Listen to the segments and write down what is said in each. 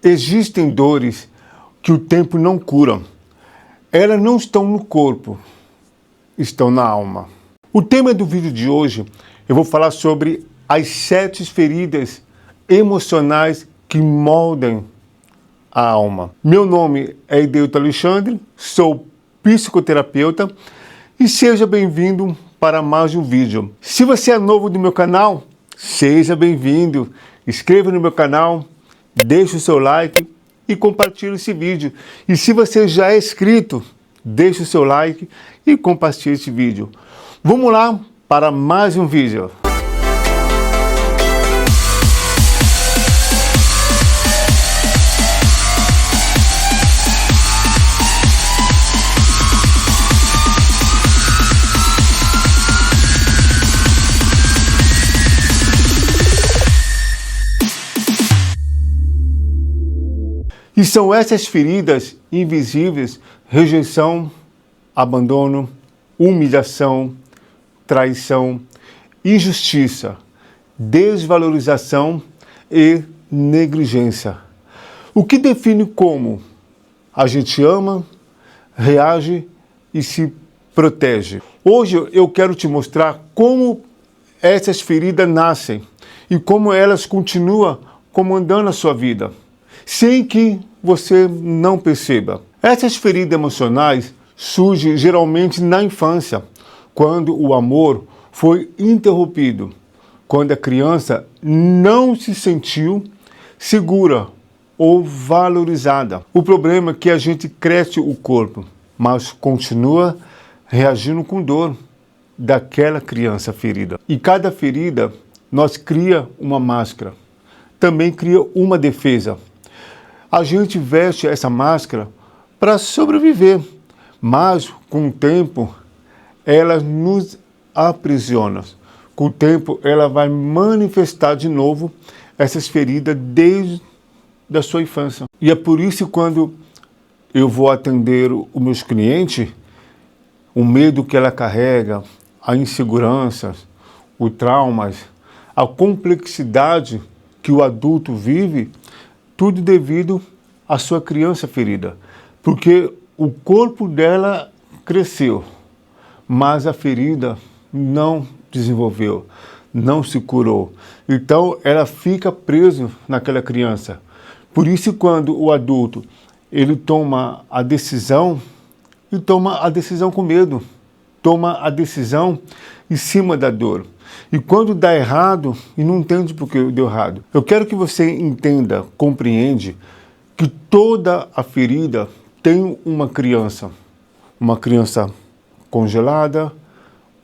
Existem dores que o tempo não cura. Elas não estão no corpo, estão na alma. O tema do vídeo de hoje, eu vou falar sobre as 7 feridas emocionais que moldam a alma. Meu nome é Ideilton Alexandre, sou psicoterapeuta e seja bem-vindo para mais um vídeo. Se você é novo no meu canal, seja bem-vindo. Inscreva no meu canal, deixe o seu like e compartilhe esse vídeo. E se você já é inscrito, deixe o seu like e compartilhe esse vídeo. Vamos lá para mais um vídeo. E são essas feridas invisíveis: rejeição, abandono, humilhação, traição, injustiça, desvalorização e negligência. O que define como a gente ama, reage e se protege. Hoje eu quero te mostrar como essas feridas nascem e como elas continuam comandando a sua vida, sem que você não perceba. Essas feridas emocionais surgem geralmente na infância, quando o amor foi interrompido, quando a criança não se sentiu segura ou valorizada. O problema é que a gente cresce o corpo, mas continua reagindo com dor daquela criança ferida. E cada ferida nós cria uma máscara, também cria uma defesa. A gente veste essa máscara para sobreviver, mas com o tempo ela nos aprisiona. Com o tempo ela vai manifestar de novo essas feridas desde a sua infância. E é por isso que quando eu vou atender os meus clientes, o medo que ela carrega, a insegurança, os traumas, a complexidade que o adulto vive, tudo devido à sua criança ferida. Porque o corpo dela cresceu, mas a ferida não desenvolveu, não se curou. Então ela fica presa naquela criança. Por isso quando o adulto ele toma a decisão, ele toma a decisão com medo, toma a decisão em cima da dor. E quando dá errado, e não entende por que deu errado. Eu quero que você entenda, compreende, que toda a ferida tem uma criança congelada,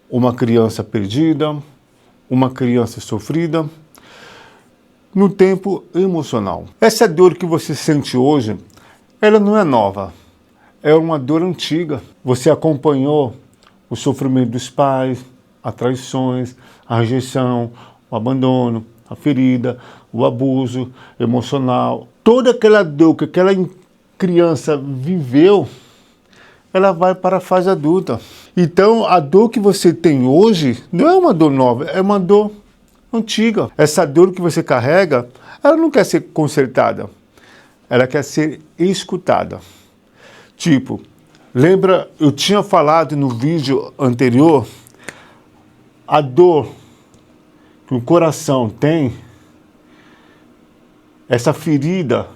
uma criança perdida, uma criança sofrida, no tempo emocional. Essa dor que você sente hoje, ela não é nova, é uma dor antiga. Você acompanhou o sofrimento dos pais, as traições, a rejeição, o abandono, a ferida, o abuso emocional. Toda aquela dor que aquela criança viveu, ela vai para a fase adulta. Então, a dor que você tem hoje não é uma dor nova, é uma dor antiga. Essa dor que você carrega, ela não quer ser consertada, ela quer ser escutada. Tipo, lembra, eu tinha falado no vídeo anterior, a dor que o coração tem, essa ferida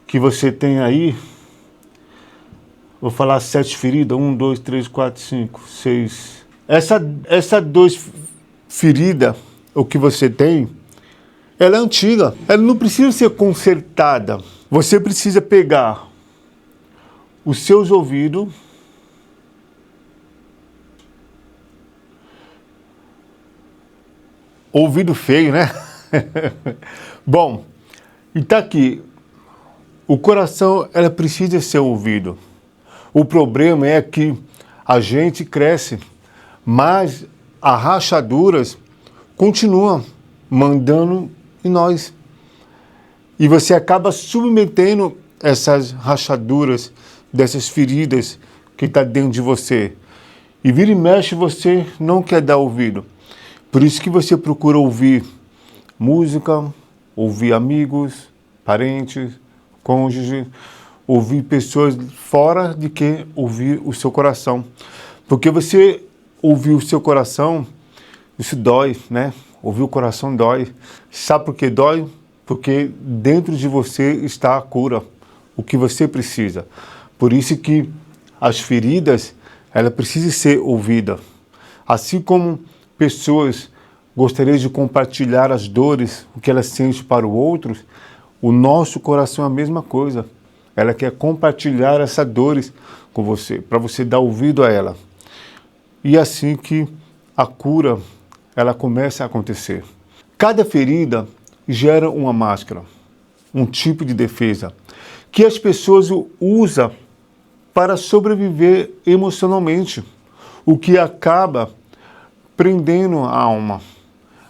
que você tem aí, vou falar 7 feridas, 1, 2, 3, 4, 5, 6. Essa 2 feridas, o que você tem, ela é antiga, ela não precisa ser consertada. Você precisa pegar os seus ouvidos, ouvido feio, né? Bom, e tá aqui, o coração, ela precisa ser ouvido. O problema é que a gente cresce, mas as rachaduras continuam mandando em nós. E você acaba submetendo essas rachaduras, dessas feridas que está dentro de você. E vira e mexe, você não quer dar ouvido. Por isso que você procura ouvir música, ouvir amigos, parentes, cônjuge, ouvir pessoas fora de que ouvir o seu coração. Porque você ouvir o seu coração, isso dói, né? Ouvir o coração dói. Sabe por que dói? Porque dentro de você está a cura, o que você precisa. Por isso que as feridas, ela precisa ser ouvida. Assim como pessoas gostariam de compartilhar as dores, o que elas sentem para o outro, o nosso coração é a mesma coisa. Ela quer compartilhar essas dores com você, para você dar ouvido a ela. E assim que a cura, ela começa a acontecer. Cada ferida gera uma máscara, um tipo de defesa, que as pessoas usam para sobreviver emocionalmente, o que acaba prendendo a alma,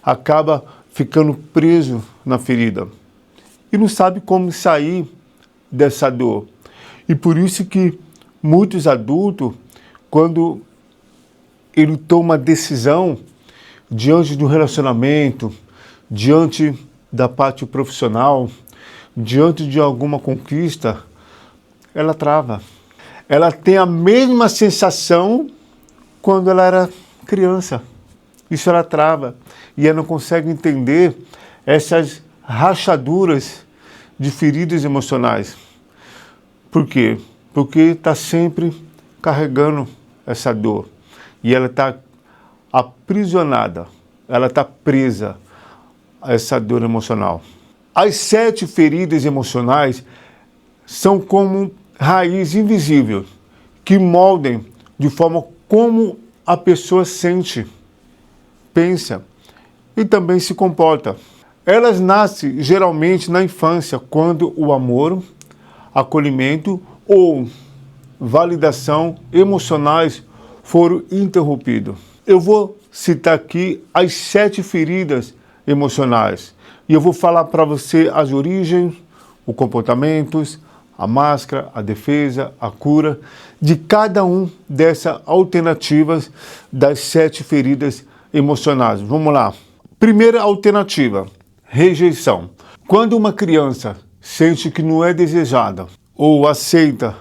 acaba ficando preso na ferida e não sabe como sair dessa dor. E por isso que muitos adultos, quando ele toma decisão diante do relacionamento, diante da parte profissional, diante de alguma conquista, ela trava. Ela tem a mesma sensação quando ela era criança. Isso ela trava. E ela não consegue entender essas rachaduras de feridas emocionais. Por quê? Porque está sempre carregando essa dor. E ela está aprisionada, ela está presa a essa dor emocional. As 7 feridas emocionais são como raiz invisível, que moldem de forma como a pessoa sente, pensa e também se comporta. Elas nascem geralmente na infância, quando o amor, acolhimento ou validação emocionais foram interrompidos. Eu vou citar aqui as 7 feridas emocionais e eu vou falar para você as origens, os comportamentos, a máscara, a defesa, a cura de cada um dessas alternativas das 7 feridas emocionais. Vamos lá. Primeira alternativa, rejeição. Quando uma criança sente que não é desejada ou aceita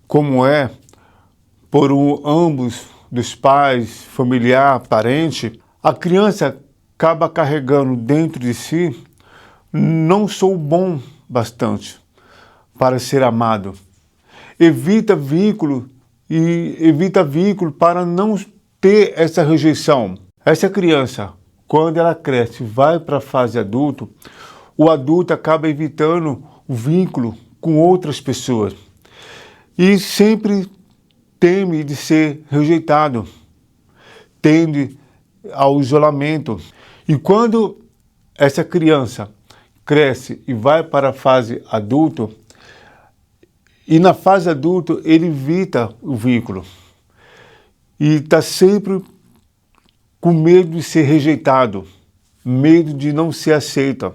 como é por ambos dos pais, familiar, parente, a criança acaba carregando dentro de si: não sou bom bastante para ser amado. Evita vínculo para não ter essa rejeição. Essa criança, quando ela cresce e vai para a fase adulto, o adulto acaba evitando o vínculo com outras pessoas e sempre teme de ser rejeitado, tende ao isolamento. E quando essa criança cresce e vai para a fase adulto, e na fase adulto ele evita o vínculo e está sempre com medo de ser rejeitado, medo de não ser aceito.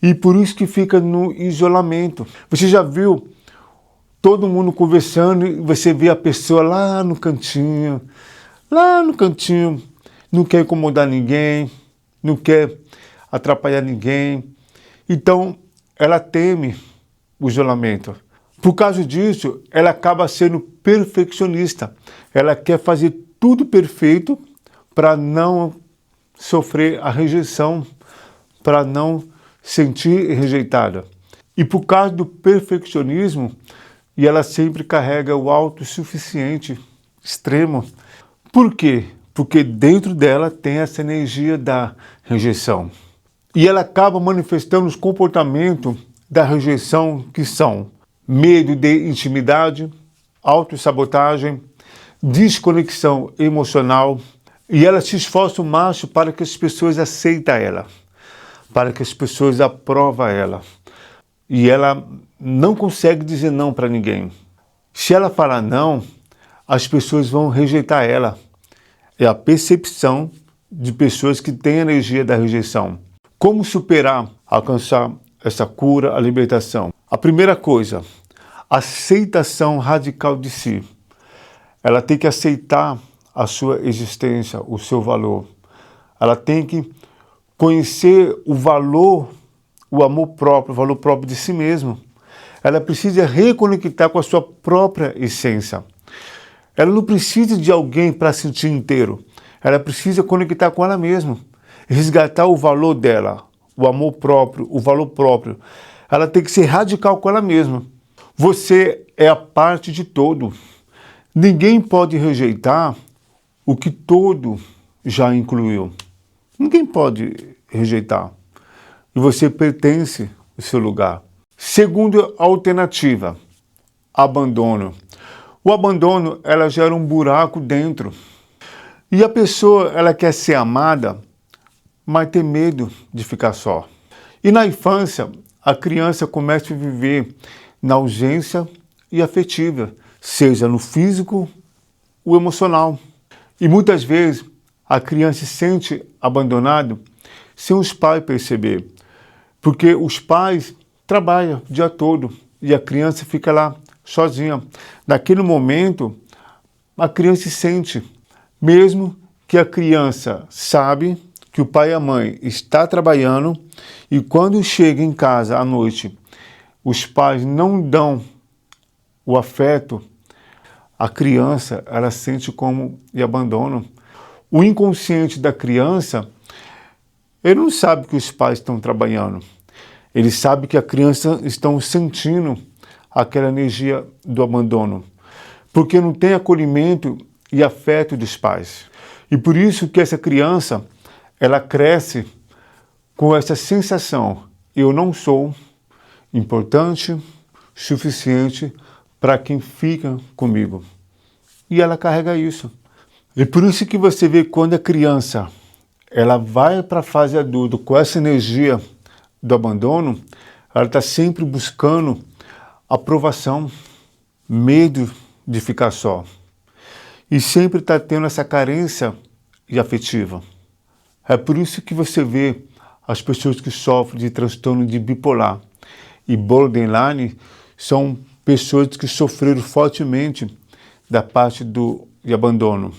E por isso que fica no isolamento. Você já viu todo mundo conversando e você vê a pessoa lá no cantinho, não quer incomodar ninguém, não quer atrapalhar ninguém. Então, ela teme o isolamento. Por causa disso, ela acaba sendo perfeccionista. Ela quer fazer tudo perfeito para não sofrer a rejeição, para não sentir rejeitada. E por causa do perfeccionismo, e ela sempre carrega o autossuficiente extremo. Por quê? Porque dentro dela tem essa energia da rejeição. E ela acaba manifestando os comportamentos da rejeição, que são medo de intimidade, autossabotagem, desconexão emocional. E ela se esforça o máximo para que as pessoas aceitem ela, para que as pessoas aprovem ela. E ela não consegue dizer não para ninguém. Se ela falar não, as pessoas vão rejeitar ela. É a percepção de pessoas que têm a energia da rejeição. Como superar, alcançar essa cura, a libertação? A primeira coisa, aceitação radical de si. Ela tem que aceitar a sua existência, o seu valor. Ela tem que conhecer o valor o amor próprio, o valor próprio de si mesmo. Ela precisa reconectar com a sua própria essência. Ela não precisa de alguém para se sentir inteiro. Ela precisa conectar com ela mesma, resgatar o valor dela, o amor próprio, o valor próprio. Ela tem que ser radical com ela mesma. Você é a parte de todo. Ninguém pode rejeitar o que todo já incluiu. Ninguém pode rejeitar. E você pertence ao seu lugar. Segunda alternativa, abandono. O abandono, ela gera um buraco dentro. E a pessoa, ela quer ser amada, mas tem medo de ficar só. E na infância, a criança começa a viver na ausência e afetiva, seja no físico ou emocional. E muitas vezes a criança se sente abandonada sem os pais perceber, porque os pais trabalham o dia todo e a criança fica lá sozinha. Naquele momento, a criança se sente, mesmo que a criança sabe que o pai e a mãe está trabalhando e quando chega em casa à noite, os pais não dão o afeto, a criança, ela sente como de abandono. O inconsciente da criança, ele não sabe que os pais estão trabalhando. Ele sabe que a criança está sentindo aquela energia do abandono, porque não tem acolhimento e afeto dos pais. E por isso que essa criança, ela cresce com essa sensação, eu não sou importante, suficiente para quem fica comigo. E ela carrega isso. E por isso que você vê quando a criança, ela vai para a fase adulta com essa energia do abandono, ela está sempre buscando aprovação, medo de ficar só. E sempre está tendo essa carência afetiva. É por isso que você vê as pessoas que sofrem de transtorno de bipolar e borderline são pessoas que sofreram fortemente da parte de abandono.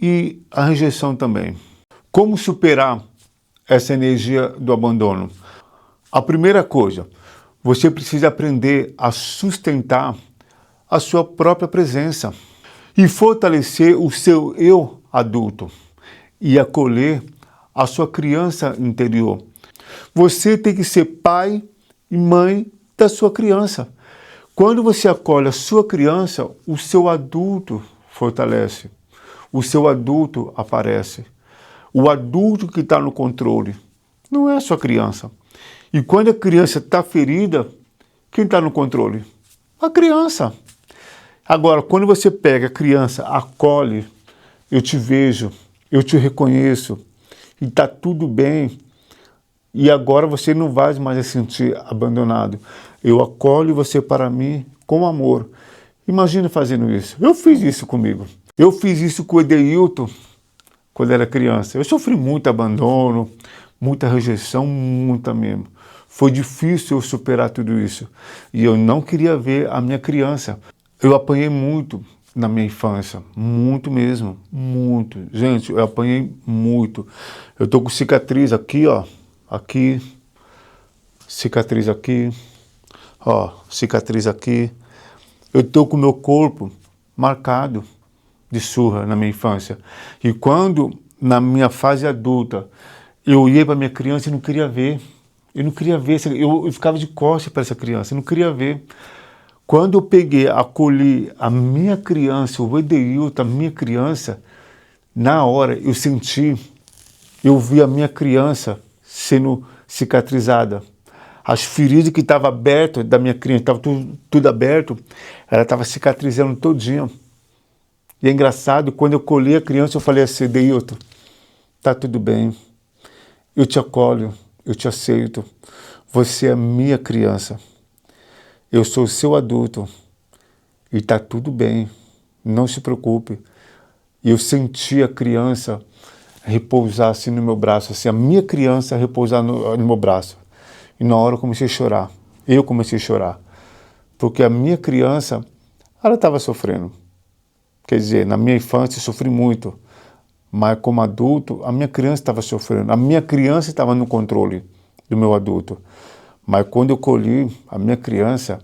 E a rejeição também. Como superar essa energia do abandono? A primeira coisa, você precisa aprender a sustentar a sua própria presença e fortalecer o seu eu adulto e acolher a sua criança interior. Você tem que ser pai e mãe da sua criança. Quando você acolhe a sua criança, o seu adulto fortalece, o seu adulto aparece. O adulto que está no controle não é a sua criança. E quando a criança está ferida, quem está no controle? A criança. Agora, quando você pega a criança, acolhe, eu te vejo, eu te reconheço, e está tudo bem, e agora você não vai mais se sentir abandonado. Eu acolho você para mim com amor. Imagina fazendo isso. Eu fiz isso comigo. Eu fiz isso com o Edeilton quando era criança. Eu sofri muito abandono, muita rejeição, muita mesmo. Foi difícil eu superar tudo isso. E eu não queria ver a minha criança. Eu apanhei muito na minha infância, muito mesmo, muito. Gente, eu apanhei muito. Eu tô com cicatriz aqui, ó, aqui, cicatriz aqui, ó, cicatriz aqui. Eu tô com o meu corpo marcado de surra na minha infância. E quando, na minha fase adulta, eu olhei para minha criança e não queria ver. Eu não queria ver, eu ficava de costas para essa criança, eu não queria ver. Quando eu peguei, acolhi a minha criança, o Edeilton, a minha criança, na hora eu senti, eu vi a minha criança sendo cicatrizada. As feridas que estavam abertas da minha criança, estava tudo aberto, ela estava cicatrizando todinha. E é engraçado, quando eu colhi a criança, eu falei assim, Edeilton, tá tudo bem, eu te acolho, eu te aceito, você é minha criança. Eu sou seu adulto e está tudo bem, não se preocupe. E eu senti a criança repousar assim no meu braço, assim, a minha criança repousar no meu braço. E na hora eu comecei a chorar, eu comecei a chorar. Porque a minha criança, ela estava sofrendo. Quer dizer, na minha infância eu sofri muito, mas como adulto, a minha criança estava sofrendo. A minha criança estava no controle do meu adulto. Mas quando eu colhi a minha criança,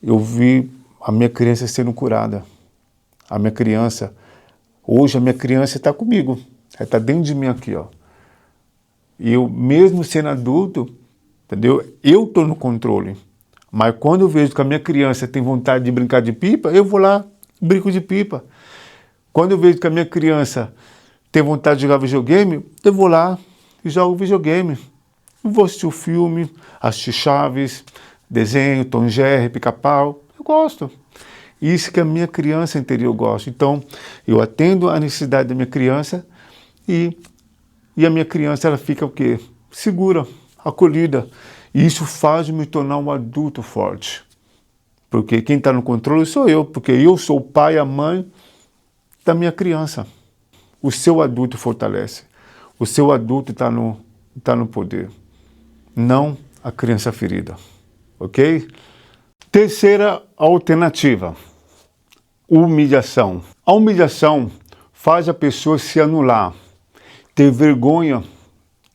eu vi a minha criança sendo curada. A minha criança, hoje a minha criança está comigo, ela está dentro de mim aqui, ó. E eu, mesmo sendo adulto, entendeu? Eu estou no controle. Mas quando eu vejo que a minha criança tem vontade de brincar de pipa, eu vou lá, brinco de pipa. Quando eu vejo que a minha criança tem vontade de jogar videogame, eu vou lá e jogo videogame. Eu vou assistir o filme, assistir Chaves, desenho, Tom e Jerry, Pica-Pau. Eu gosto. Isso que a minha criança interior gosta. Então, eu atendo a necessidade da minha criança e a minha criança ela fica o quê? Segura, acolhida. E isso faz me tornar um adulto forte. Porque quem está no controle sou eu, porque eu sou o pai e a mãe da minha criança. O seu adulto fortalece. O seu adulto está no poder. Não a criança ferida. Ok? Terceira alternativa. Humilhação. A humilhação faz a pessoa se anular, ter vergonha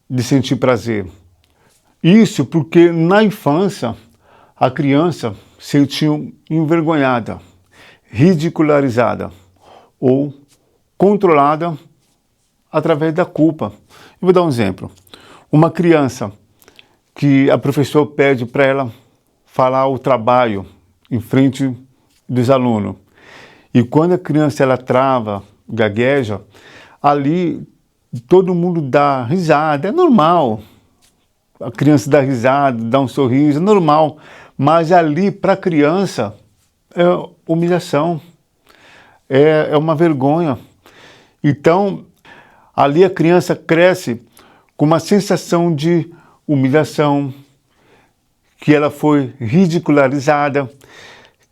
de sentir prazer. Isso porque na infância a criança se sentiu envergonhada, ridicularizada ou controlada através da culpa. Eu vou dar um exemplo. Uma criança que a professora pede para ela falar o trabalho em frente dos alunos. E quando a criança ela trava, gagueja, ali todo mundo dá risada, é normal. A criança dá risada, dá um sorriso, é normal. Mas ali, para a criança, é humilhação, é uma vergonha. Então, ali a criança cresce com uma sensação de humilhação, que ela foi ridicularizada,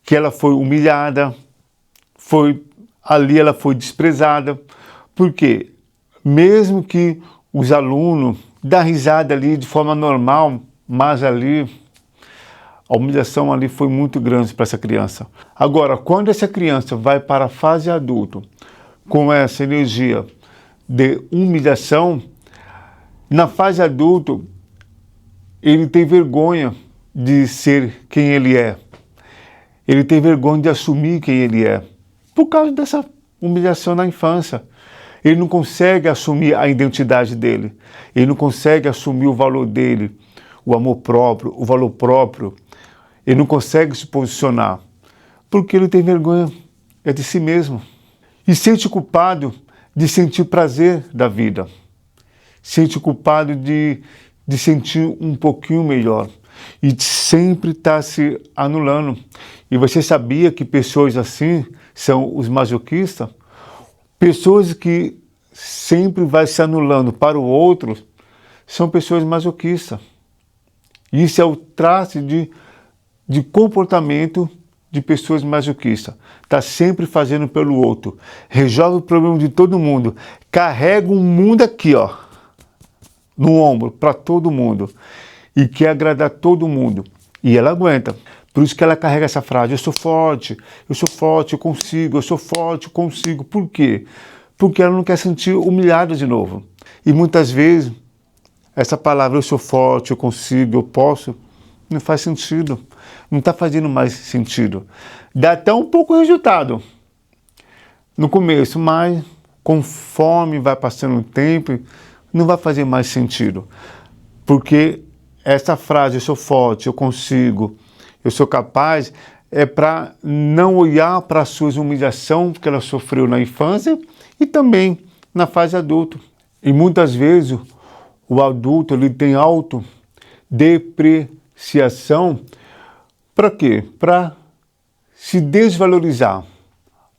que ela foi humilhada, ali ela foi desprezada. Por quê? Mesmo que os alunos dão risada ali de forma normal, mas ali a humilhação ali foi muito grande para essa criança. Agora, quando essa criança vai para a fase adulta com essa energia de humilhação, na fase adulta ele tem vergonha de ser quem ele é. Ele tem vergonha de assumir quem ele é. Por causa dessa humilhação na infância. Ele não consegue assumir a identidade dele. Ele não consegue assumir o valor dele, o amor próprio, o valor próprio. Ele não consegue se posicionar. Porque ele tem vergonha de si mesmo. E sente culpado de sentir prazer da vida. Sente culpado de sentir um pouquinho melhor. E sempre está se anulando. E você sabia que pessoas assim são os masoquistas? Pessoas que sempre vai se anulando para o outro são pessoas masoquistas. Isso é o traço de comportamento de pessoas masoquistas. Está sempre fazendo pelo outro. Resolve o problema de todo mundo. Carrega o mundo aqui, ó, no ombro, para todo mundo. E quer agradar todo mundo. E ela aguenta. Por isso que ela carrega essa frase, eu sou forte, eu consigo, eu sou forte, eu consigo. Por quê? Porque ela não quer sentir humilhada de novo. E muitas vezes, essa palavra, eu sou forte, eu consigo, eu posso, não faz sentido. Não está fazendo mais sentido. Dá até um pouco resultado no começo, mas conforme vai passando o tempo, não vai fazer mais sentido. Porque essa frase, eu sou forte, eu consigo, eu sou capaz, é para não olhar para as suas humilhações que ela sofreu na infância e também na fase adulta. E muitas vezes o adulto ele tem autodepreciação. Para quê? Para se desvalorizar,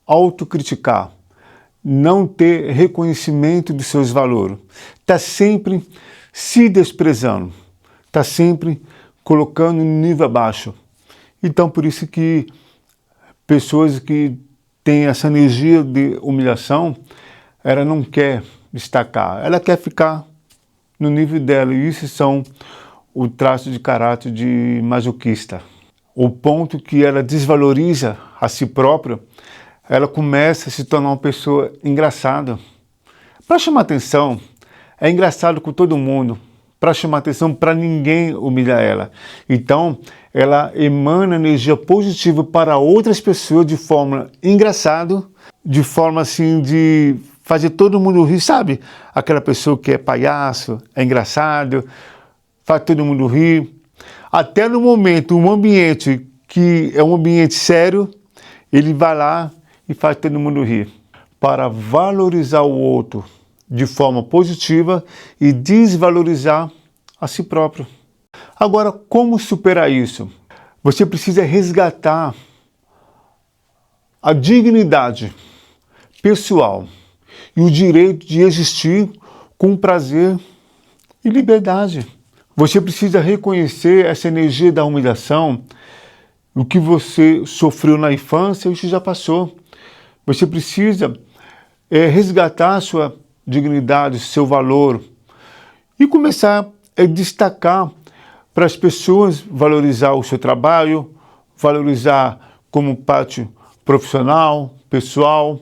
autocriticar, não ter reconhecimento dos seus valores. Está sempre se desprezando, está sempre colocando no nível abaixo. Então, por isso que pessoas que têm essa energia de humilhação, ela não quer destacar, ela quer ficar no nível dela. E isso são o traço de caráter de masoquista. O ponto que ela desvaloriza a si própria, ela começa a se tornar uma pessoa engraçada. Para chamar atenção, é engraçado com todo mundo, para chamar atenção, para ninguém humilhar ela. Então, ela emana energia positiva para outras pessoas de forma engraçada, de forma assim de fazer todo mundo rir, sabe? Aquela pessoa que é palhaço, é engraçado, faz todo mundo rir. Até no momento, um ambiente que é um ambiente sério, ele vai lá e faz todo mundo rir. Para valorizar o outro de forma positiva e desvalorizar a si próprio. Agora, como superar isso? Você precisa resgatar a dignidade pessoal e o direito de existir com prazer e liberdade. Você precisa reconhecer essa energia da humilhação, o que você sofreu na infância, isso já passou. Você precisa resgatar a sua dignidade, seu valor e começar a destacar para as pessoas, valorizar o seu trabalho, valorizar como parte profissional, pessoal.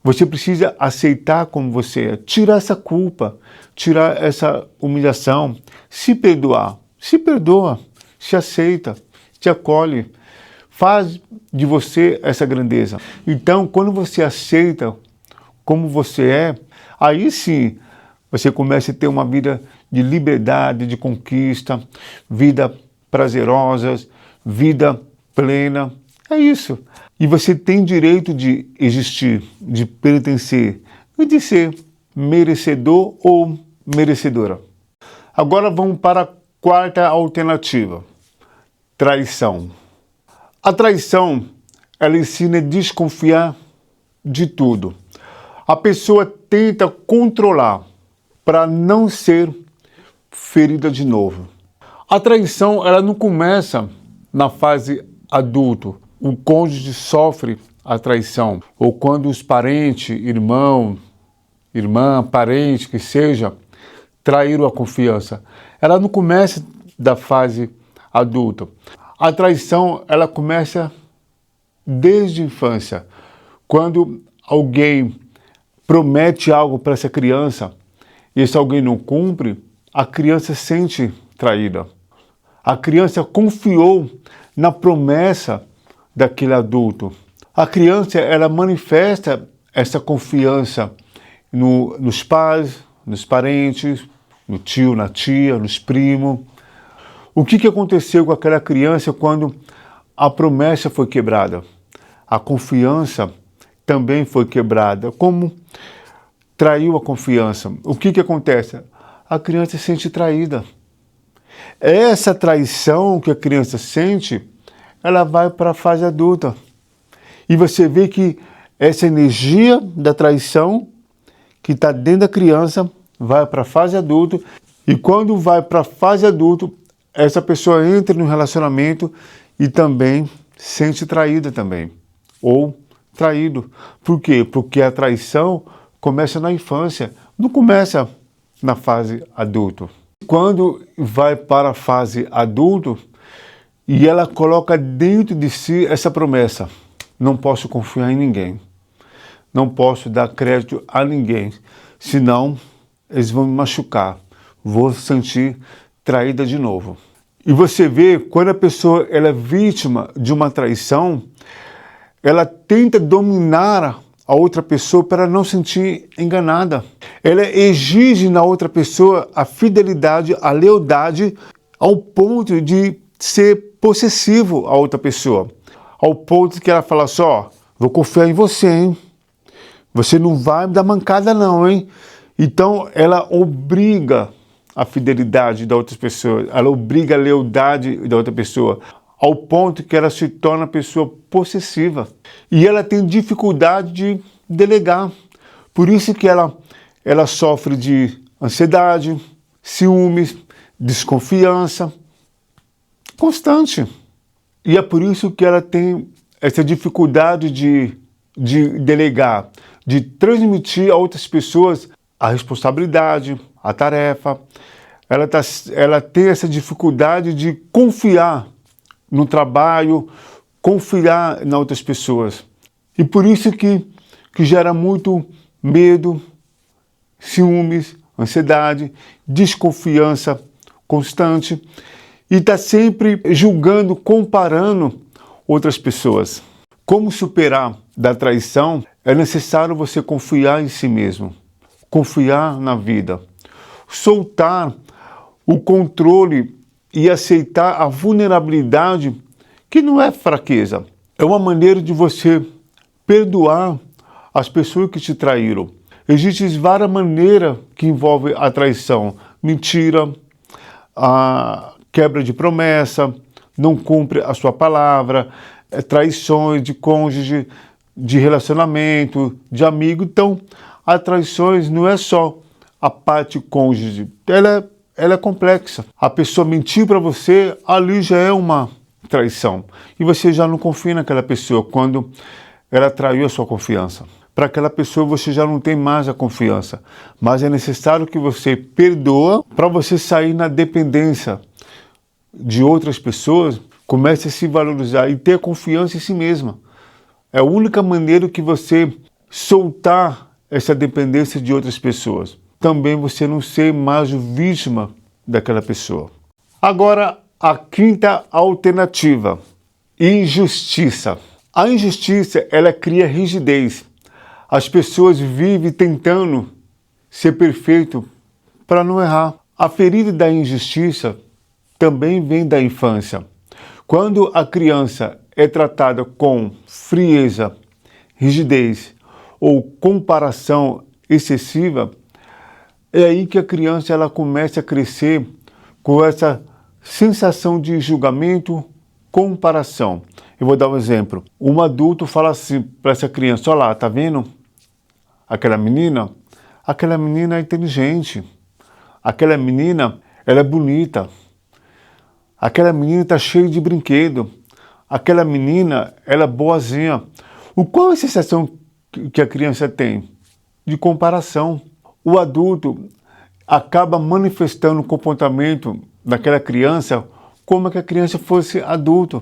Você precisa aceitar como você é, tirar essa culpa, tirar essa humilhação, se perdoar, se perdoa, se aceita, te acolhe, faz de você essa grandeza. Então, quando você aceita como você é, aí sim você começa a ter uma vida de liberdade, de conquista, vida prazerosa, vida plena. É isso. E você tem direito de existir, de pertencer e de ser merecedor ou merecedora. Agora vamos para a quarta alternativa: traição. A traição, ela ensina a desconfiar de tudo. A pessoa tenta controlar para não ser ferida de novo. A traição, ela não começa na fase adulto. O cônjuge sofre a traição, ou quando os parentes, irmão, irmã, parente, que seja, traíram a confiança. Ela não começa da fase adulta. A traição, ela começa desde a infância. Quando alguém promete algo para essa criança e se alguém não cumpre, a criança se sente traída. A criança confiou na promessa daquele adulto. A criança, ela manifesta essa confiança nos pais, nos parentes, no tio, na tia, nos primos. O que aconteceu com aquela criança quando a promessa foi quebrada? A confiança também foi quebrada. Como traiu a confiança? O que acontece? A criança se sente traída. Essa traição que a criança sente, ela vai para a fase adulta. E você vê que essa energia da traição que está dentro da criança vai para a fase adulta. E quando vai para a fase adulta, essa pessoa entra no relacionamento e também sente traída também. Ou traído. Por quê? Porque a traição começa na infância, não começa na fase adulto. Quando vai para a fase adulto, e ela coloca dentro de si essa promessa: não posso confiar em ninguém, não posso dar crédito a ninguém, senão eles vão me machucar, vou sentir traída de novo. E você vê, quando a pessoa ela é vítima de uma traição, ela tenta dominar a outra pessoa para não sentir enganada. Ela exige na outra pessoa a fidelidade, a lealdade, ao ponto de ser possessivo a outra pessoa. Ao ponto que ela fala só: vou confiar em você, hein? Você não vai me dar mancada não, hein? Então ela obriga a fidelidade da outra pessoa, ela obriga a lealdade da outra pessoa, ao ponto que ela se torna pessoa possessiva. E ela tem dificuldade de delegar. Por isso que ela sofre de ansiedade, ciúmes, desconfiança constante. E é por isso que ela tem essa dificuldade de delegar, de transmitir a outras pessoas a responsabilidade, a tarefa. Ela tem essa dificuldade de confiar no trabalho, confiar em outras pessoas. E por isso que gera muito medo, ciúmes, ansiedade, desconfiança constante e está sempre julgando, comparando outras pessoas. Como superar da traição? É necessário você confiar em si mesmo, confiar na vida, soltar o controle e aceitar a vulnerabilidade, que não é fraqueza. É uma maneira de você perdoar as pessoas que te traíram. Existem várias maneiras que envolvem a traição. Mentira, a quebra de promessa, não cumpre a sua palavra, traições de cônjuge, de relacionamento, de amigo. Então, as traições não é só a parte cônjuge, ela é complexa. A pessoa mentir para você, ali já é uma traição. E você já não confia naquela pessoa quando ela traiu a sua confiança. Para aquela pessoa você já não tem mais a confiança. Mas é necessário que você perdoa para você sair na dependência de outras pessoas, comece a se valorizar e ter confiança em si mesma. É a única maneira que você soltar essa dependência de outras pessoas. Também você não ser mais vítima daquela pessoa. Agora, a quinta alternativa, injustiça. A injustiça, ela cria rigidez. As pessoas vivem tentando ser perfeito para não errar. A ferida da injustiça também vem da infância. Quando a criança é tratada com frieza, rigidez ou comparação excessiva, é aí que a criança ela começa a crescer com essa sensação de julgamento, comparação. Eu vou dar um exemplo. Um adulto fala assim para essa criança: olha lá, tá vendo aquela menina? Aquela menina é inteligente. Aquela menina, ela é bonita. Aquela menina está cheia de brinquedo. Aquela menina, ela é boazinha. Qual é a sensação que a criança tem? De comparação. O adulto acaba manifestando o comportamento daquela criança como que a criança fosse adulto.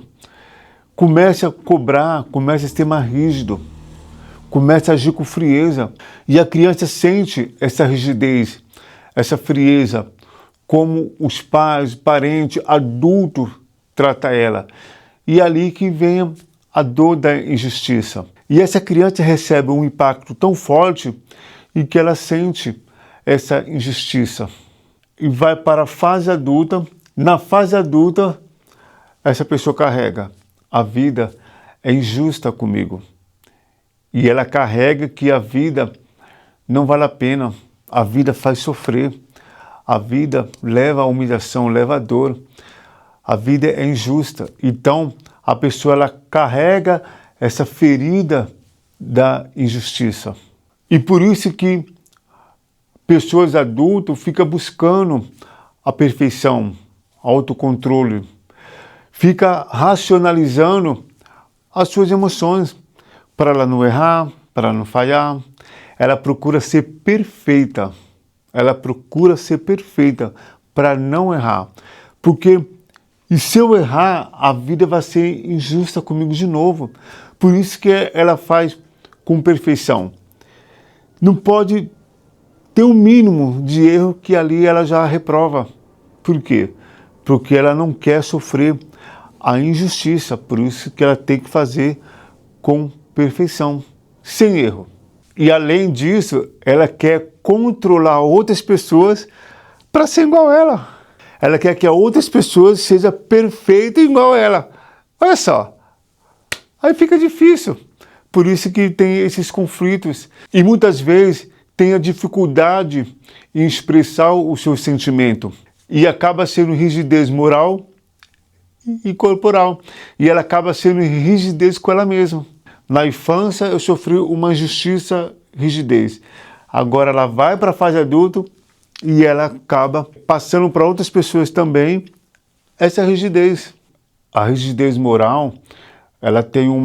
Começa a cobrar, começa a ser mais rígido, começa a agir com frieza. E a criança sente essa rigidez, essa frieza, como os pais, parentes, adultos tratam ela. E é ali que vem a dor da injustiça. E essa criança recebe um impacto tão forte e que ela sente essa injustiça. E vai para a fase adulta. Na fase adulta, essa pessoa carrega: a vida é injusta comigo. E ela carrega que a vida não vale a pena. A vida faz sofrer. A vida leva à humilhação, leva à dor. A vida é injusta. Então, a pessoa ela carrega essa ferida da injustiça. E por isso que pessoas adultas ficam buscando a perfeição, autocontrole, fica racionalizando as suas emoções para ela não errar, para não falhar. Ela procura ser perfeita. Ela procura ser perfeita para não errar. Porque e se eu errar, a vida vai ser injusta comigo de novo. Por isso que ela faz com perfeição. Não pode ter um mínimo de erro que ali ela já reprova. Por quê? Porque ela não quer sofrer a injustiça. Por isso que ela tem que fazer com perfeição, sem erro. E além disso, ela quer controlar outras pessoas para ser igual a ela. Ela quer que as outras pessoas sejam perfeitas igual a ela. Olha só. Aí fica difícil. Por isso que tem esses conflitos. E muitas vezes tem a dificuldade em expressar o seu sentimento. E acaba sendo rigidez moral e corporal. E ela acaba sendo rigidez com ela mesma. Na infância eu sofri uma injustiça, rigidez. Agora ela vai para a fase adulta e ela acaba passando para outras pessoas também essa rigidez. A rigidez moral, ela tem um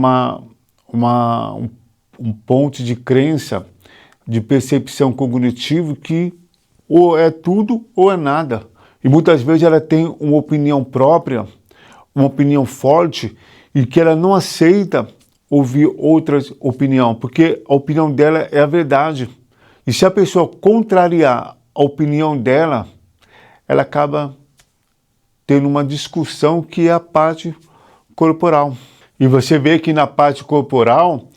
ponto de crença, de percepção cognitiva que ou é tudo ou é nada. E muitas vezes ela tem uma opinião própria, uma opinião forte, e que ela não aceita ouvir outras opiniões, porque a opinião dela é a verdade. E se a pessoa contrariar a opinião dela, ela acaba tendo uma discussão que é a parte corporal. E você vê que na parte corporal,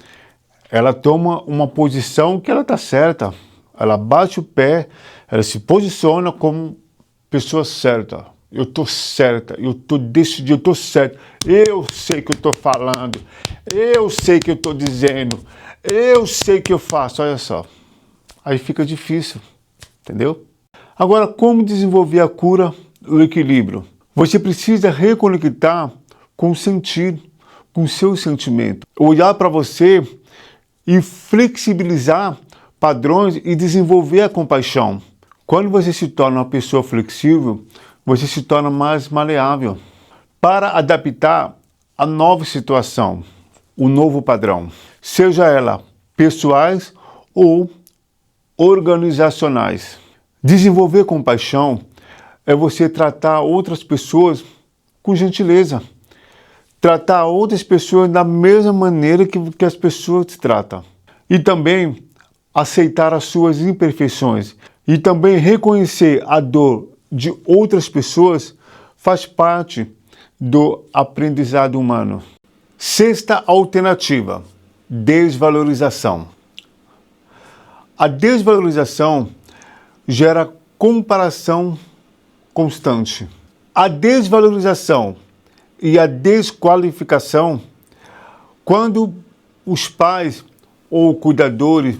ela toma uma posição que ela está certa. Ela bate o pé, ela se posiciona como pessoa certa. Eu estou certa, eu estou decidido, eu estou certo. Eu sei que eu estou falando, eu sei que eu estou dizendo, eu sei que eu faço, olha só. Aí fica difícil, entendeu? Agora, como desenvolver a cura, o equilíbrio? Você precisa reconectar com o sentido, com o seu sentimento. Olhar para você e flexibilizar padrões e desenvolver a compaixão. Quando você se torna uma pessoa flexível, você se torna mais maleável para adaptar a nova situação, o novo padrão, seja ela pessoais ou organizacionais. Desenvolver compaixão é você tratar outras pessoas com gentileza, tratar outras pessoas da mesma maneira que as pessoas te tratam. E também aceitar as suas imperfeições. E também reconhecer a dor de outras pessoas faz parte do aprendizado humano. Sexta alternativa, desvalorização. A desvalorização gera comparação constante. A desvalorização e a desqualificação, quando os pais ou cuidadores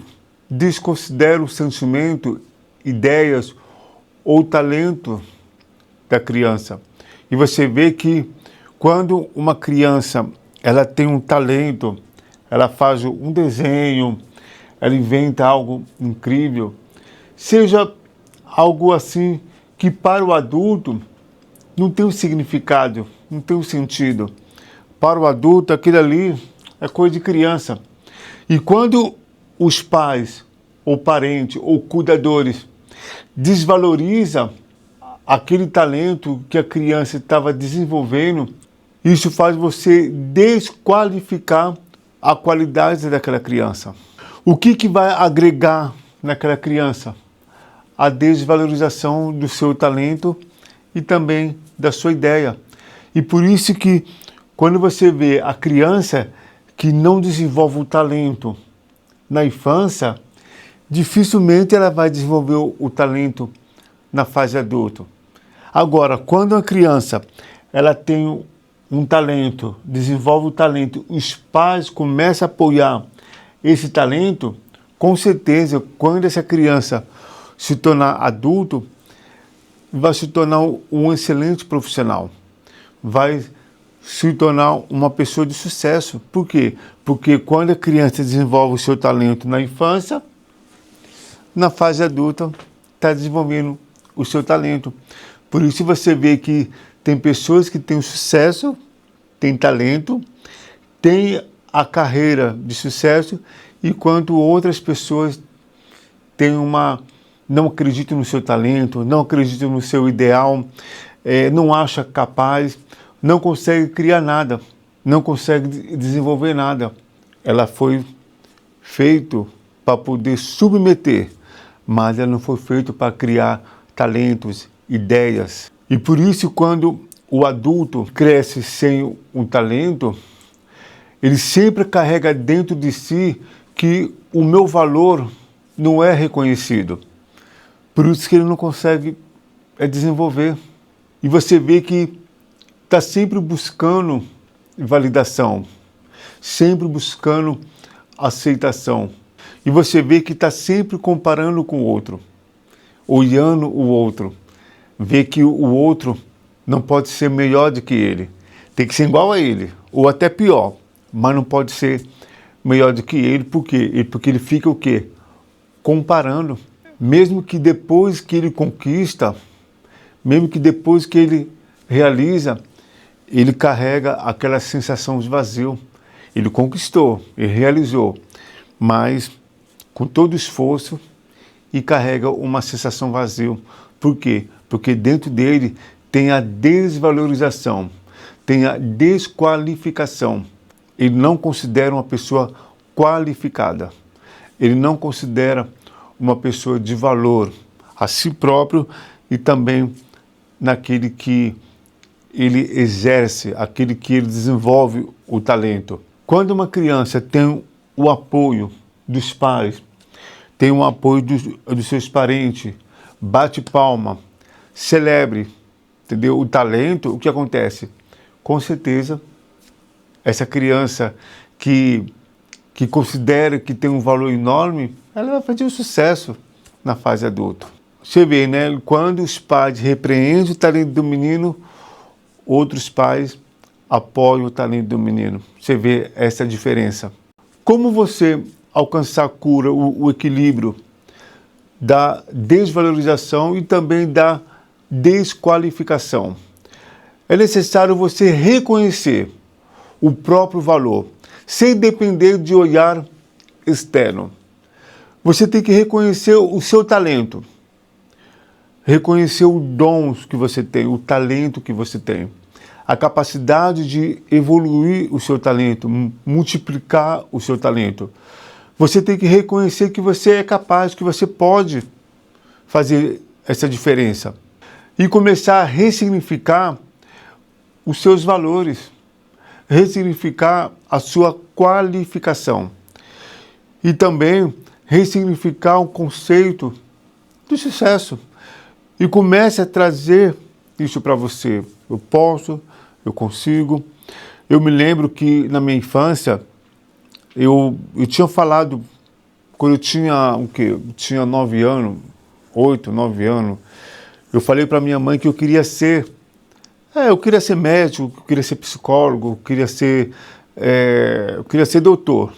desconsideram o sentimento, ideias ou talento da criança. E você vê que quando uma criança ela tem um talento, ela faz um desenho, ela inventa algo incrível, seja algo assim que para o adulto não tem um significado, não tem um sentido. Para o adulto, aquilo ali é coisa de criança. E quando os pais, ou parentes, ou cuidadores desvalorizam aquele talento que a criança estava desenvolvendo, isso faz você desqualificar a qualidade daquela criança. O que vai agregar naquela criança? A desvalorização do seu talento e também da sua ideia. E por isso que quando você vê a criança que não desenvolve o talento na infância, dificilmente ela vai desenvolver o talento na fase adulta. Agora, quando a criança ela tem um talento, desenvolve o talento, os pais começam a apoiar esse talento, com certeza, quando essa criança se tornar adulto, vai se tornar um excelente profissional, vai se tornar uma pessoa de sucesso. Por quê? Porque quando a criança desenvolve o seu talento na infância, na fase adulta está desenvolvendo o seu talento. Por isso você vê que tem pessoas que têm sucesso, têm talento, têm a carreira de sucesso, enquanto outras pessoas têm não acreditam no seu talento, não acreditam no seu ideal, não acham capaz, não consegue criar nada, não consegue desenvolver nada. Ela foi feita para poder submeter, mas ela não foi feita para criar talentos, ideias. E por isso, quando o adulto cresce sem um talento, ele sempre carrega dentro de si que o meu valor não é reconhecido. Por isso que ele não consegue desenvolver. E você vê que está sempre buscando validação, sempre buscando aceitação. E você vê que está sempre comparando com o outro, olhando o outro. Vê que o outro não pode ser melhor do que ele. Tem que ser igual a ele, ou até pior, mas não pode ser melhor do que ele. Por quê? Porque ele fica o quê? Comparando. Mesmo que depois que ele conquista, mesmo que depois que ele realiza, ele carrega aquela sensação de vazio. Ele conquistou, ele realizou, mas com todo esforço e carrega uma sensação vazio. Por quê? Porque dentro dele tem a desvalorização, tem a desqualificação. Ele não considera uma pessoa qualificada. Ele não considera uma pessoa de valor a si próprio e também naquele que ele exerce, aquele que ele desenvolve o talento. Quando uma criança tem o apoio dos pais, tem o apoio dos seus parentes, bate palma, celebre, entendeu? O talento, o que acontece? Com certeza, essa criança que considera que tem um valor enorme, ela vai fazer um sucesso na fase adulta. Você vê, né? Quando os pais repreendem o talento do menino, outros pais apoiam o talento do menino. Você vê essa diferença. Como você alcançar a cura, o equilíbrio da desvalorização e também da desqualificação? É necessário você reconhecer o próprio valor, sem depender de olhar externo. Você tem que reconhecer o seu talento, reconhecer os dons que você tem, o talento que você tem, a capacidade de evoluir o seu talento, multiplicar o seu talento. Você tem que reconhecer que você é capaz, que você pode fazer essa diferença e começar a ressignificar os seus valores, ressignificar a sua qualificação e também ressignificar o conceito do sucesso e comece a trazer isso para você. Eu posso, eu consigo. Eu me lembro que na minha infância eu tinha falado, quando eu tinha o quê? Eu tinha 9 anos, 8, 9 anos, eu falei para minha mãe que eu queria ser médico, eu queria ser psicólogo, eu queria ser doutor,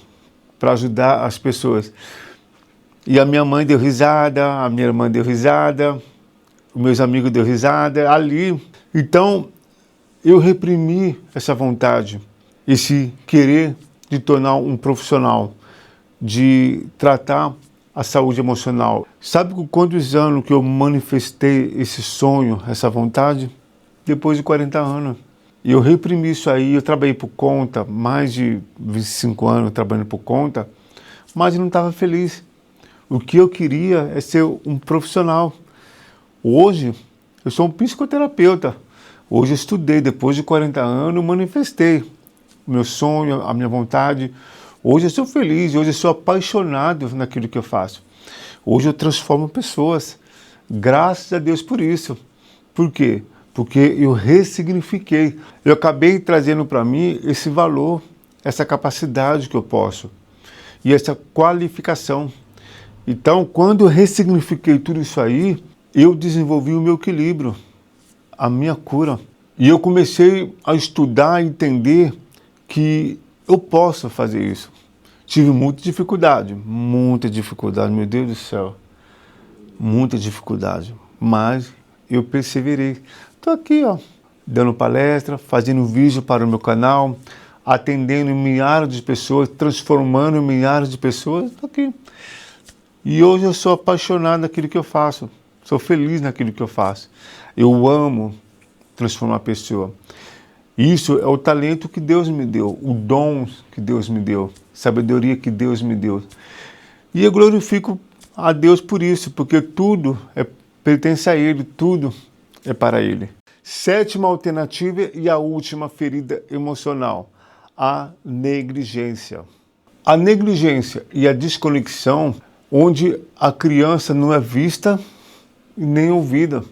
para ajudar as pessoas. E a minha mãe deu risada, a minha irmã deu risada, os meus amigos deu risada, ali. Então, eu reprimi essa vontade, esse querer de tornar um profissional, de tratar a saúde emocional. Sabe com quantos anos que eu manifestei esse sonho, essa vontade? Depois de 40 anos. E eu reprimi isso aí, eu trabalhei por conta, mais de 25 anos trabalhando por conta, mas eu não estava feliz. O que eu queria é ser um profissional. Hoje, eu sou um psicoterapeuta. Hoje eu estudei, depois de 40 anos, eu manifestei o meu sonho, a minha vontade. Hoje eu sou feliz, hoje eu sou apaixonado naquilo que eu faço. Hoje eu transformo pessoas. Graças a Deus por isso. Por quê? Porque eu ressignifiquei. Eu acabei trazendo para mim esse valor, essa capacidade que eu posso e essa qualificação. Então, quando eu ressignifiquei tudo isso aí, eu desenvolvi o meu equilíbrio, a minha cura. E eu comecei a estudar e entender que eu posso fazer isso. Tive muita dificuldade, meu Deus do céu, muita dificuldade, mas eu perseverei. Estou aqui, ó, dando palestra, fazendo vídeo para o meu canal, atendendo milhares de pessoas, transformando milhares de pessoas. Estou aqui. E hoje eu sou apaixonado naquilo que eu faço. Sou feliz naquilo que eu faço. Eu amo transformar a pessoa. Isso é o talento que Deus me deu, o dom que Deus me deu, sabedoria que Deus me deu. E eu glorifico a Deus por isso, porque tudo pertence a Ele, tudo é para Ele. Sétima alternativa e a última ferida emocional, a negligência. A negligência e a desconexão, onde a criança não é vista e nem ouvida.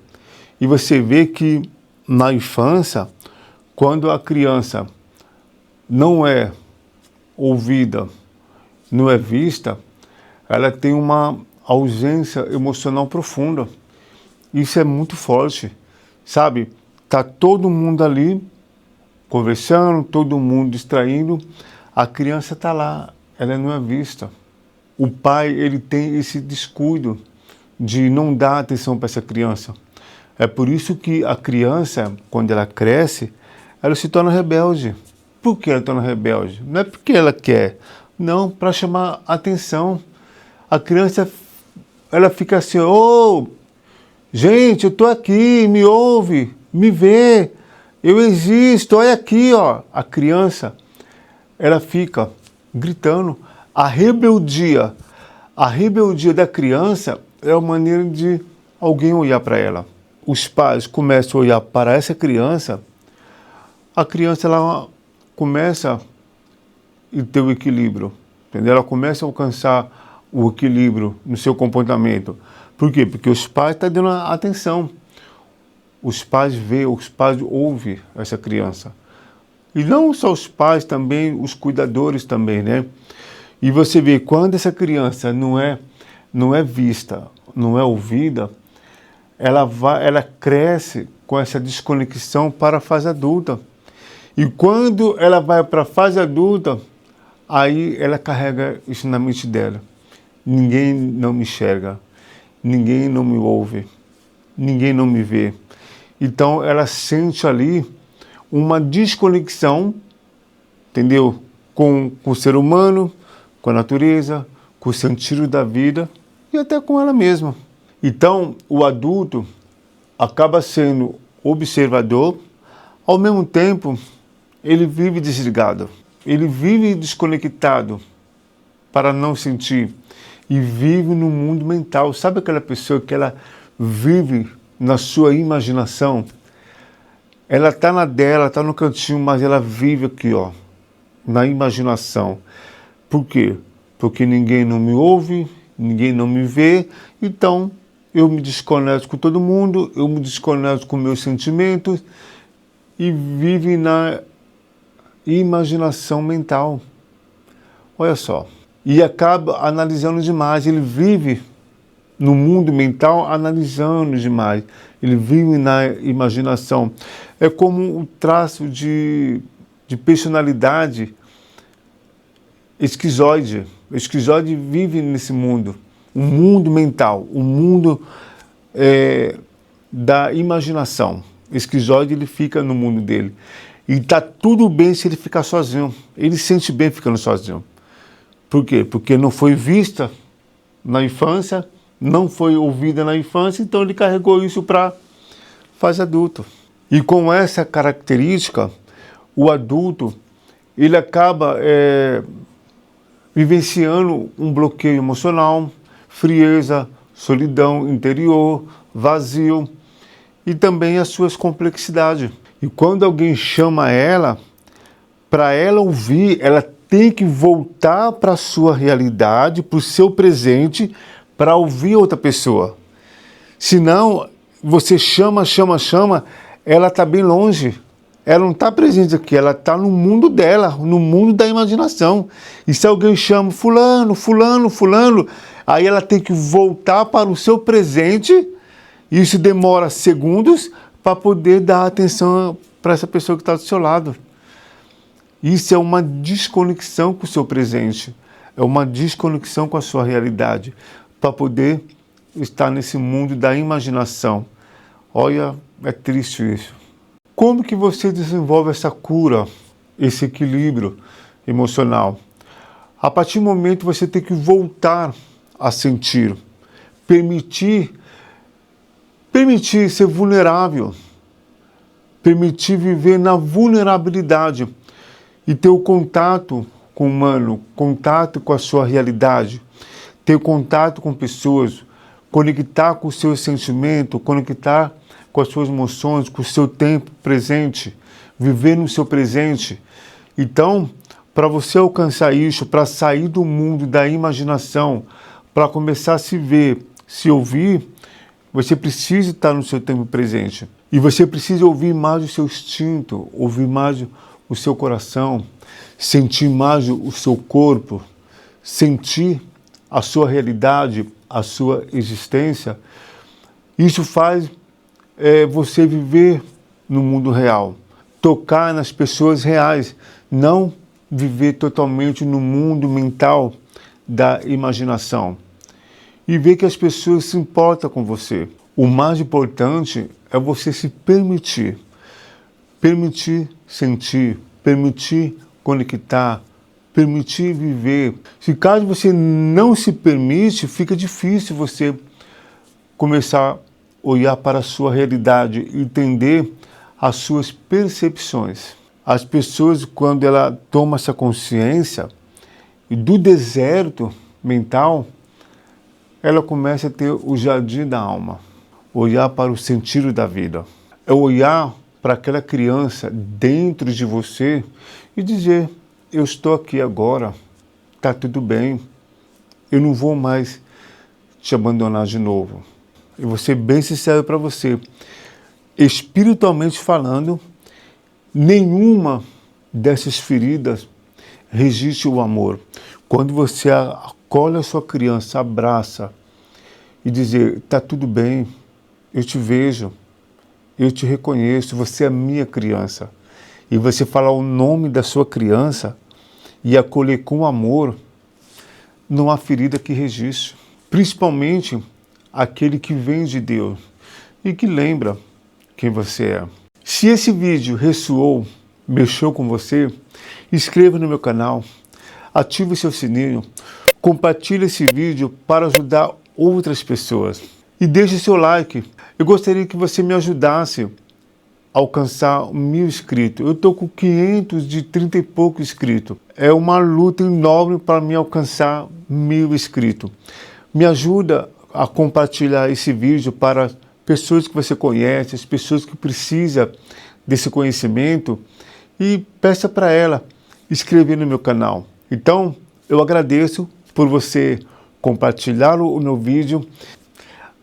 E você vê que na infância, quando a criança não é ouvida, não é vista, ela tem uma ausência emocional profunda. Isso é muito forte, sabe? Tá todo mundo ali conversando, todo mundo distraindo, a criança está lá, ela não é vista. O pai, ele tem esse descuido de não dar atenção para essa criança. É por isso que a criança, quando ela cresce, ela se torna rebelde. Por que ela se torna rebelde? Não é porque ela quer, não, para chamar atenção. A criança, ela fica assim, ô, gente, eu estou aqui, me ouve, me vê, eu existo, olha aqui, ó. A criança, ela fica gritando. A rebeldia da criança é a maneira de alguém olhar para ela. Os pais começam a olhar para essa criança a criança ela começa a ter o equilíbrio, entendeu? Ela começa a alcançar o equilíbrio no seu comportamento. Por quê? Porque os pais estão dando atenção. Os pais veem, os pais ouvem essa criança. E não só os pais, também os cuidadores também, né? E você vê, quando essa criança não é vista, não é ouvida, ela cresce com essa desconexão para a fase adulta. E quando ela vai para a fase adulta, aí ela carrega isso na mente dela. Ninguém não me enxerga, ninguém não me ouve, ninguém não me vê. Então ela sente ali uma desconexão, entendeu? Com o ser humano, com a natureza, com o sentido da vida e até com ela mesma. Então o adulto acaba sendo observador, ao mesmo tempo ele vive desligado, ele vive desconectado para não sentir e vive no mundo mental. Sabe aquela pessoa que ela vive na sua imaginação? Ela está na dela, está no cantinho, mas ela vive aqui, ó, na imaginação. Por quê? Porque ninguém não me ouve, ninguém não me vê, então eu me desconecto com todo mundo, eu me desconecto com meus sentimentos e vive na imaginação mental. Olha só. E acaba analisando demais, ele vive no mundo mental analisando demais, ele vive na imaginação. É como um traço de personalidade esquizoide. O esquizoide vive nesse mundo, um mundo mental, um mundo da imaginação. O esquizoide, ele fica no mundo dele. E está tudo bem se ele ficar sozinho. Ele se sente bem ficando sozinho. Por quê? Porque não foi vista na infância, não foi ouvida na infância, então ele carregou isso para a fase adulta. E com essa característica, o adulto ele acaba vivenciando um bloqueio emocional, frieza, solidão interior, vazio e também as suas complexidades. E quando alguém chama ela, para ela ouvir, ela tem que voltar para a sua realidade, para o seu presente, para ouvir outra pessoa. Senão, você chama, ela está bem longe. Ela não está presente aqui, ela está no mundo dela, no mundo da imaginação. E se alguém chama fulano, aí ela tem que voltar para o seu presente, e isso demora segundos para poder dar atenção para essa pessoa que está do seu lado. Isso é uma desconexão com o seu presente, é uma desconexão com a sua realidade, para poder estar nesse mundo da imaginação. Olha, é triste isso. Como que você desenvolve essa cura, esse equilíbrio emocional? A partir do momento você tem que voltar a sentir, permitir ser vulnerável, permitir viver na vulnerabilidade e ter o contato com o humano, contato com a sua realidade, ter contato com pessoas, conectar com o seu sentimento, conectar com as suas emoções, com o seu tempo presente, viver no seu presente. Então, para você alcançar isso, para sair do mundo da imaginação, para começar a se ver, se ouvir, você precisa estar no seu tempo presente. E você precisa ouvir mais o seu instinto, ouvir mais o seu coração, sentir mais o seu corpo, sentir a sua realidade, a sua existência. Isso faz você viver no mundo real, tocar nas pessoas reais, não viver totalmente no mundo mental da imaginação. E ver que as pessoas se importam com você. O mais importante é você se permitir sentir, permitir conectar, permitir viver. Se caso você não se permite, fica difícil você começar a olhar para a sua realidade, entender as suas percepções. As pessoas, quando ela toma essa consciência do deserto mental, ela começa a ter o jardim da alma, olhar para o sentido da vida. É olhar para aquela criança dentro de você e dizer: eu estou aqui agora, está tudo bem, eu não vou mais te abandonar de novo. Eu vou ser bem sincero para você, espiritualmente falando, nenhuma dessas feridas resiste o amor. Quando você acolhe a sua criança, abraça e dizer: está tudo bem, eu te vejo, eu te reconheço, você é minha criança. E você falar o nome da sua criança e acolher com amor, não há ferida que resiste. Principalmente aquele que vem de Deus e que lembra quem você é. Se esse vídeo ressoou, mexeu com você, inscreva no meu canal, ative o seu sininho, compartilhe esse vídeo para ajudar outras pessoas. E deixe seu like. Eu gostaria que você me ajudasse a alcançar 1000 inscritos. Eu estou com 530 e pouco inscritos. É uma luta enorme para me alcançar 1000 inscritos. Me ajuda a compartilhar esse vídeo para pessoas que você conhece, as pessoas que precisam desse conhecimento, e peça para ela inscrever no meu canal. Então, eu agradeço por você compartilhar o meu vídeo.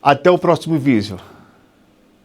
Até o próximo vídeo.